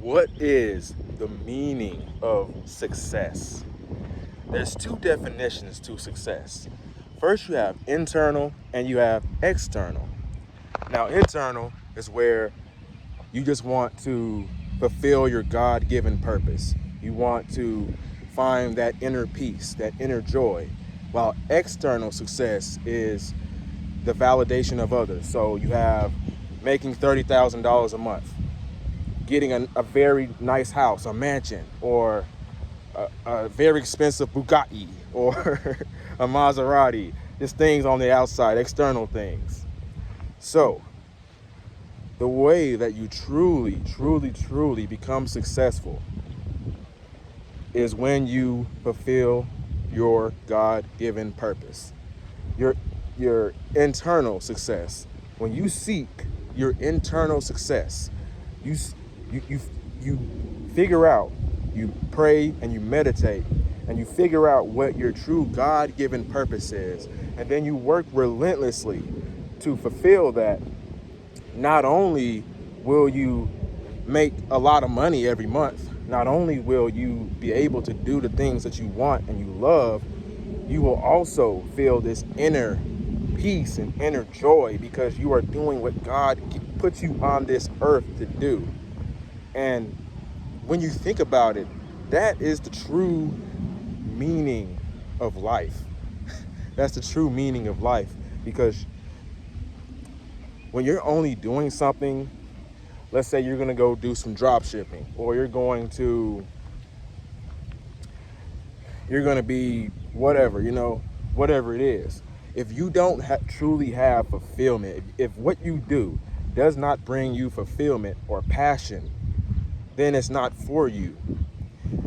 What is the meaning of success? There's two definitions to success. First, you have internal and you have external. Now, internal is where you just want to fulfill your God given purpose. You want to find that inner peace, that inner joy, while external success is the validation of others. So you have making $30,000 a month, getting a very nice house, a mansion, or a very expensive Bugatti, or a Maserati. Just things on the outside, external things. So the way that you truly become successful is when you fulfill your God-given purpose. Your internal success. When you seek your internal success, you you figure out, you pray and you meditate, and you figure out what your true God-given purpose is, and then you work relentlessly to fulfill that. Not only will you make a lot of money every month, not only will you be able to do the things that you want and you love, you will also feel this inner peace and inner joy because you are doing what God puts you on this earth to do. And when you think about it, that is the true meaning of life. That's the true meaning of life, because when you're only doing something, let's say you're going to go do some drop shipping, or you're going to be whatever, whatever it is. If you don't truly have fulfillment, if what you do does not bring you fulfillment or passion, then it's not for you.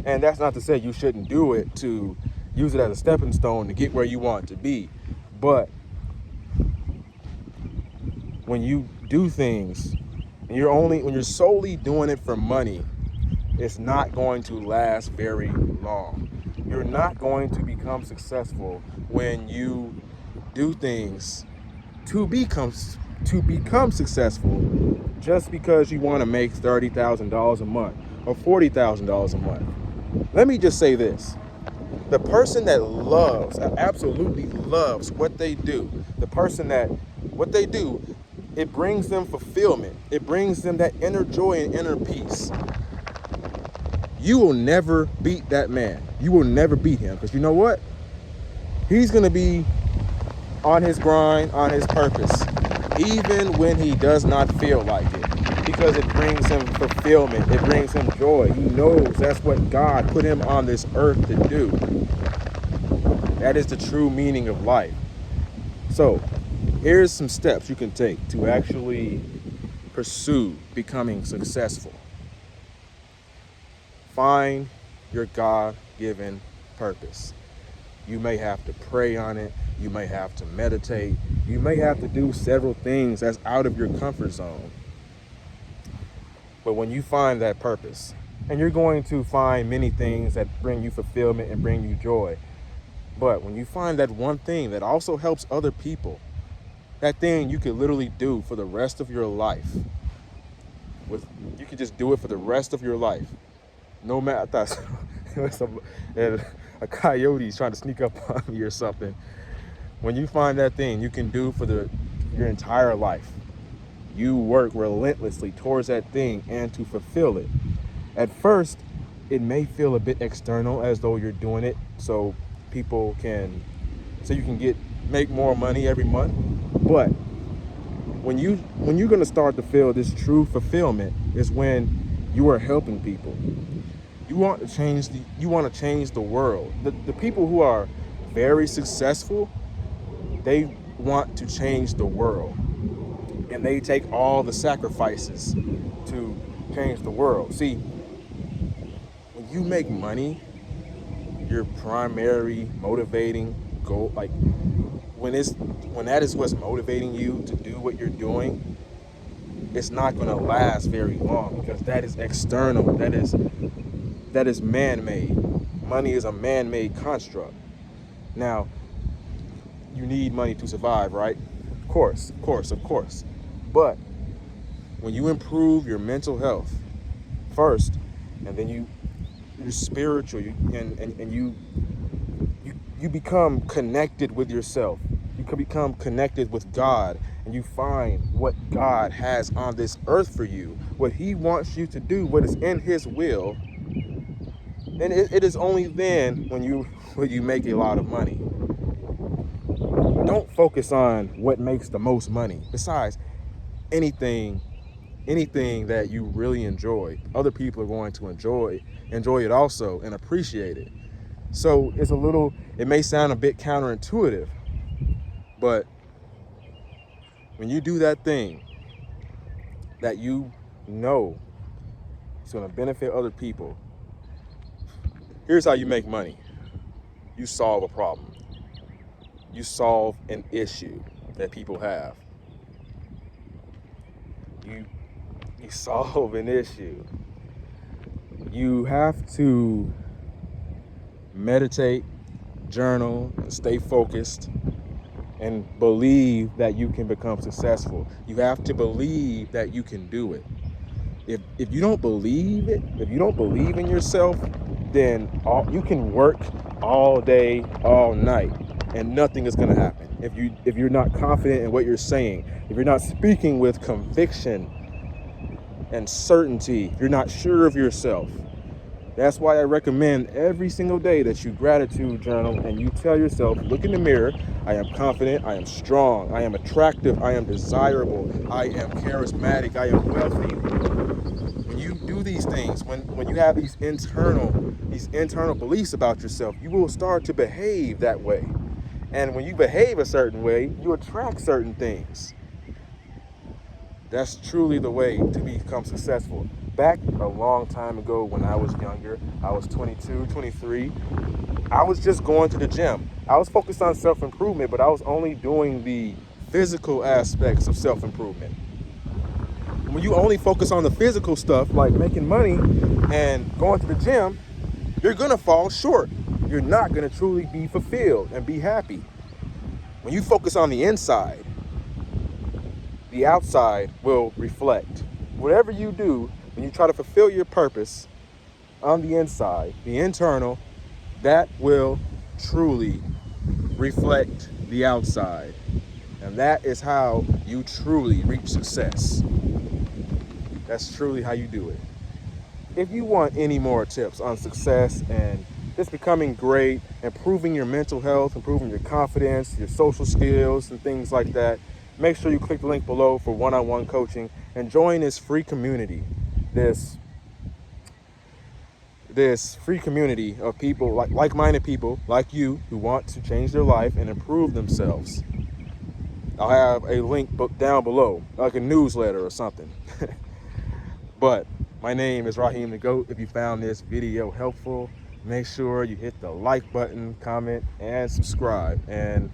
And that's not to say you shouldn't do it to use it as a stepping stone to get where you want to be. But when you do things and when you're solely doing it for money, it's not going to last very long. You're not going to become successful when you do things to become successful just because you want to make $30,000 a month or $40,000 a month. Let me just say this. The person that absolutely loves what they do, the person that what they do, it brings them fulfillment. It brings them that inner joy and inner peace. You will never beat that man. You will never beat him, because you know what? He's going to be on his grind, on his purpose, even when he does not feel like it, because it brings him fulfillment. It brings him joy. He knows that's what God put him on this earth to do. That is the true meaning of life. So here's some steps you can take to actually pursue becoming successful. Find your God-given purpose. You may have to pray on it. You may have to meditate. You may have to do several things that's out of your comfort zone. But when you find that purpose, and you're going to find many things that bring you fulfillment and bring you joy, but when you find that one thing that also helps other people, that thing you could literally do for the rest of your life. You could just do it for the rest of your life. No matter, I thought a coyote's trying to sneak up on me or something. When you find that thing you can do for your entire life, you work relentlessly towards that thing and to fulfill it. At first, it may feel a bit external, as though you're doing it so you can make more money every month. But when you're going to start to feel this true fulfillment is when you are helping people. You want to change the world. The people who are very successful, they want to change the world, and they take all the sacrifices to change the world. See, when you make money, your primary motivating goal, like when that is what's motivating you to do what you're doing, it's not going to last very long, because that is external. That is man-made. Money is a man-made construct. Now, you need money to survive, right? Of course. But when you improve your mental health, first, and then you're spiritual, and you become connected with yourself. You can become connected with God, and you find what God has on this earth for you, what he wants you to do, what is in his will. And it is only then when you make a lot of money. Don't focus on what makes the most money. Besides, anything that you really enjoy, other people are going to enjoy it also and appreciate it. So it may sound a bit counterintuitive, but when you do that thing that you know it's going to benefit other people, here's how you make money. You solve a problem. You solve an issue that people have. You solve an issue. You have to meditate, journal, and stay focused, and believe that you can become successful. You have to believe that you can do it. If you don't believe it, if you don't believe in yourself, then you can work all day, all night, and nothing is going to happen. If you're not confident in what you're saying, if you're not speaking with conviction and certainty, if you're not sure of yourself. That's why I recommend every single day that you gratitude journal and you tell yourself, look in the mirror, I am confident, I am strong, I am attractive, I am desirable, I am charismatic, I am wealthy. When you do these things, when you have these internal beliefs about yourself, you will start to behave that way. And when you behave a certain way, you attract certain things. That's truly the way to become successful. Back a long time ago when I was younger, I was 22, 23, I was just going to the gym. I was focused on self-improvement, but I was only doing the physical aspects of self-improvement. When you only focus on the physical stuff, like making money and going to the gym, you're gonna fall short. You're not gonna truly be fulfilled and be happy. When you focus on the inside, the outside will reflect. Whatever you do, when you try to fulfill your purpose on the inside, the internal, that will truly reflect the outside. And that is how you truly reach success. That's truly how you do it. If you want any more tips on success and just becoming great, improving your mental health, improving your confidence, your social skills, and things like that, make sure you click the link below for one-on-one coaching and join this free community. This free community of people, like-minded people like you, who want to change their life and improve themselves. I'll have a link down below, like a newsletter or something. But my name is Raheem the GOAT. If you found this video helpful, make sure you hit the like button, comment, and subscribe. And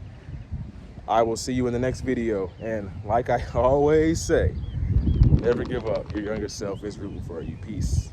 I will see you in the next video. And like I always say, never give up. Your younger self is rooting for you. Peace.